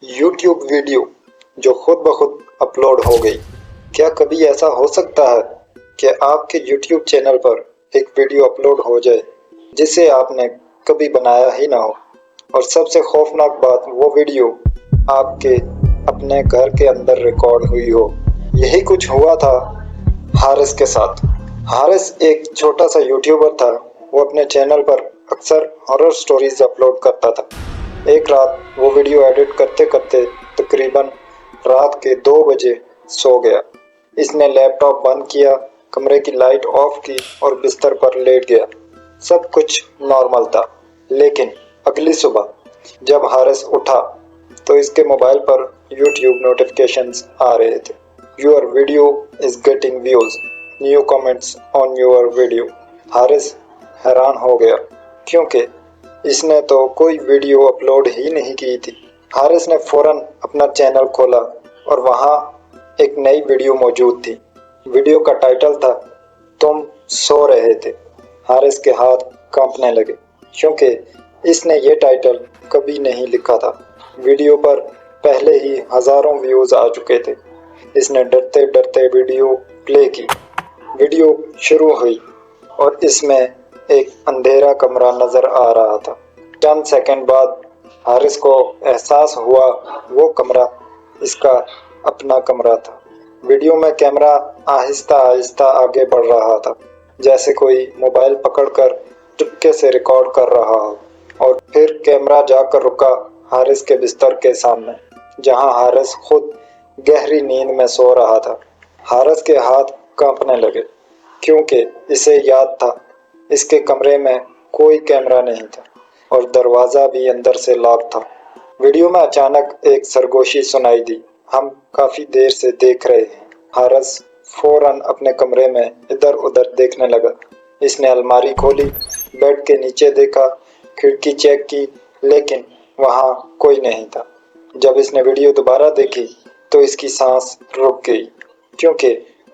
YouTube video जो खुद ब खुद अपलोड हो गई। क्या कभी ऐसा हो सकता है कि आपके यूट्यूब चैनल पर एक वीडियो अपलोड हो जाए जिसे आपने कभी बनाया ही ना हो, और सबसे खौफनाक बात वो वीडियो आपके अपने घर के अंदर रिकॉर्ड हुई हो। यही कुछ हुआ था हारिस के साथ। हारिस एक छोटा सा यूट्यूबर था। वो अपने चैनल पर अक्सर हॉरर स्टोरीज अपलोड करता था। एक रात वो वीडियो एडिट करते करते तकरीबन रात के 2 बजे सो गया। इसने लैपटॉप बंद किया, कमरे की लाइट ऑफ की और बिस्तर पर लेट गया। सब कुछ नॉर्मल था, लेकिन अगली सुबह जब हारिस उठा तो इसके मोबाइल पर यूट्यूब नोटिफिकेशंस आ रहे थे। Your video is getting views, new comments on your video. Haris हैरान हो गया क्योंकि इसने तो कोई वीडियो अपलोड ही नहीं की थी। हारिस ने फौरन अपना चैनल खोला और वहाँ एक नई वीडियो मौजूद थी। वीडियो का टाइटल था तुम सो रहे थे। हारिस के हाथ कांपने लगे क्योंकि इसने ये टाइटल कभी नहीं लिखा था। वीडियो पर पहले ही हजारों व्यूज आ चुके थे। इसने डरते डरते वीडियो प्ले की। वीडियो शुरू हुई और इसमें एक अंधेरा कमरा नजर आ रहा था। चंद सेकंड बाद हारिस को एहसास हुआ वो कमरा इसका अपना कमरा था। वीडियो में कैमरा आहिस्ता आहिस्ता आगे बढ़ रहा था, जैसे कोई मोबाइल पकड़कर चुपके से रिकॉर्ड कर रहा हो। और फिर कैमरा जाकर रुका हारिस के बिस्तर के सामने, जहां हारिस खुद गहरी नींद में सो रहा था। हारिस के हाथ कांपने लगे क्योंकि इसे याद था इसके कमरे में कोई कैमरा नहीं था और दरवाज़ा भी अंदर से लॉक था। वीडियो में अचानक एक सरगोशी सुनाई दी। हम काफ़ी देर से देख रहे हैं। हारिस फौरन अपने कमरे में इधर उधर देखने लगा। इसने अलमारी खोली, बेड के नीचे देखा, खिड़की चेक की, लेकिन वहाँ कोई नहीं था। जब इसने वीडियो दोबारा देखी तो इसकी सांस रुक गई क्योंकि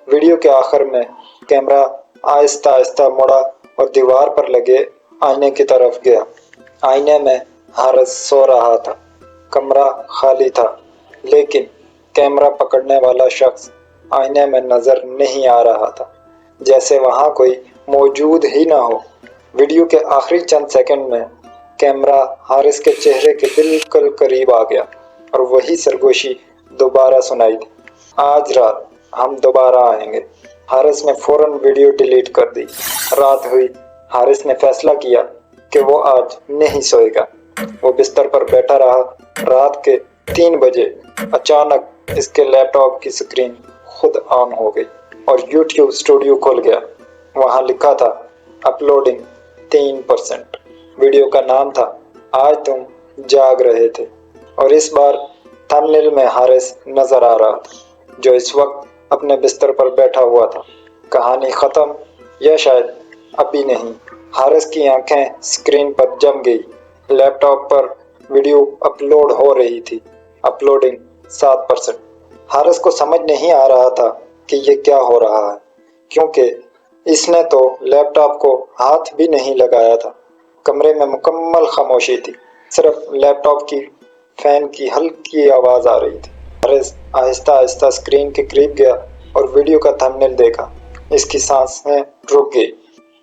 वीडियो के आखिर में कैमरा आहिस्ता आहिस्ता मुड़ा और दीवार पर लगे आईने की तरफ गया। आईने में हारिस सो रहा था। कमरा खाली था, लेकिन कैमरा पकड़ने वाला शख्स आईने में नजर नहीं आ रहा था, जैसे वहां कोई मौजूद ही ना हो। वीडियो के आखिरी चंद सेकंड में कैमरा हारिस के चेहरे के बिल्कुल करीब आ गया और वही सरगोशी दोबारा सुनाई दी। आज रात हम दोबारा आएंगे। हारिस ने फौरन वीडियो डिलीट कर दी। रात हुई। हारिस ने फैसला किया कि वो आज नहीं सोएगा। वो बिस्तर पर बैठा रहा। रात के 3 बजे अचानक इसके लैपटॉप की स्क्रीन खुद ऑन हो गई और यूट्यूब स्टूडियो खुल गया। वहाँ लिखा था अपलोडिंग 3%। वीडियो का नाम था आज तुम जाग रहे थे और इस बार थंबनेल में हारिस नजर आ रहा था, जो इस वक्त अपने बिस्तर पर बैठा हुआ था। कहानी खत्म, या शायद अभी नहीं। हारिस की आंखें स्क्रीन पर जम गई। लैपटॉप पर वीडियो अपलोड हो रही थी। अपलोडिंग 7%। हारिस को समझ नहीं आ रहा था कि ये क्या हो रहा है, क्योंकि इसने तो लैपटॉप को हाथ भी नहीं लगाया था। कमरे में मुकम्मल खामोशी थी। सिर्फ लैपटॉप की फैन की हल्की आवाज आ रही थी। हारिस आहिस्ता आहिस्ता स्क्रीन के करीब गया और वीडियो का थंबनेल देखा। इसकी सांसें रुक गई।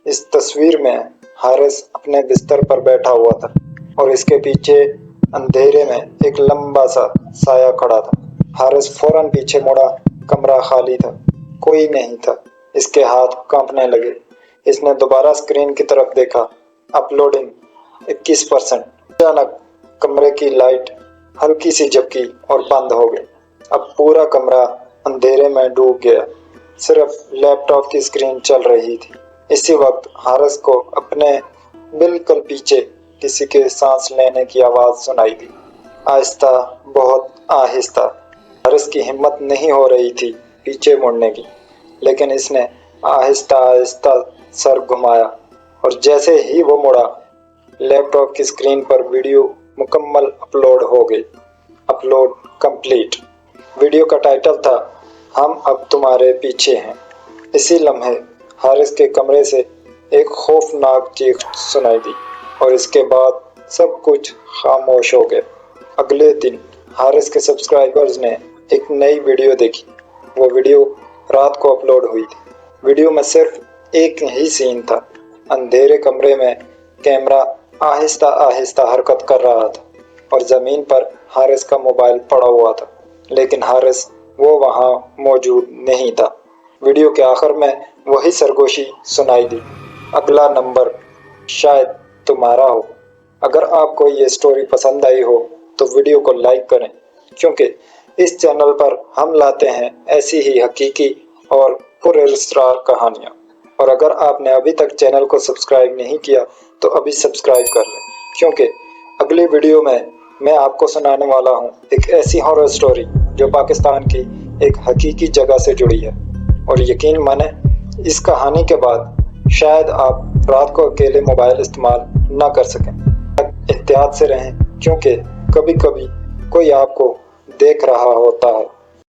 इस तस्वीर में हारिस अपने बिस्तर पर बैठा हुआ था और इसके पीछे अंधेरे में एक लंबा सा साया खड़ा था। हारिस फौरन पीछे मुड़ा। कमरा खाली था, कोई नहीं था। इसके हाथ कांपने लगे। इसने दोबारा स्क्रीन की तरफ देखा। अपलोडिंग 21%। अचानक कमरे की लाइट हल्की सी झपकी और बंद हो गई। अब पूरा कमरा अंधेरे में डूब गया। सिर्फ लैपटॉप की स्क्रीन चल रही थी। इसी वक्त हारिस को अपने बिल्कुल पीछे किसी के सांस लेने की आवाज सुनाई दी। आहिस्ता, बहुत आहिस्ता। हारिस की हिम्मत नहीं हो रही थी पीछे मुड़ने की, लेकिन इसने आहिस्ता आहिस्ता सर घुमाया और जैसे ही वो मुड़ा, लैपटॉप की स्क्रीन पर वीडियो मुकम्मल अपलोड हो गई। Upload complete. वीडियो का टाइटल था हम अब तुम्हारे पीछे हैं। इसी लम्हे हारिस के कमरे से एक खौफनाक चीख सुनाई दी और इसके बाद सब कुछ खामोश हो गया। अगले दिन हारिस के सब्सक्राइबर्स ने एक नई वीडियो देखी। वो वीडियो रात को अपलोड हुई थी। वीडियो में सिर्फ एक ही सीन था। अंधेरे कमरे में कैमरा आहिस्ता आहिस्ता हरकत कर रहा था और ज़मीन पर हारिस का मोबाइल पड़ा हुआ था, लेकिन हारिस वो वहाँ मौजूद नहीं था। वीडियो के आखिर में वही सरगोशी सुनाई दी, अगला नंबर शायद तुम्हारा हो। अगर आपको ये स्टोरी पसंद आई हो तो वीडियो को लाइक करें, क्योंकि इस चैनल पर हम लाते हैं ऐसी ही हकीकी और पुरअसरार कहानियाँ। और अगर आपने अभी तक चैनल को सब्सक्राइब नहीं किया तो अभी सब्सक्राइब कर लें, क्योंकि अगली वीडियो में मैं आपको सुनाने वाला हूँ एक ऐसी हॉरर स्टोरी जो पाकिस्तान की एक हकीकी जगह से जुड़ी है। और यकीन माने, इस कहानी के बाद शायद आप रात को अकेले मोबाइल इस्तेमाल ना कर सकें। एहतियात से रहें, क्योंकि कभी कभी कोई आपको देख रहा होता है।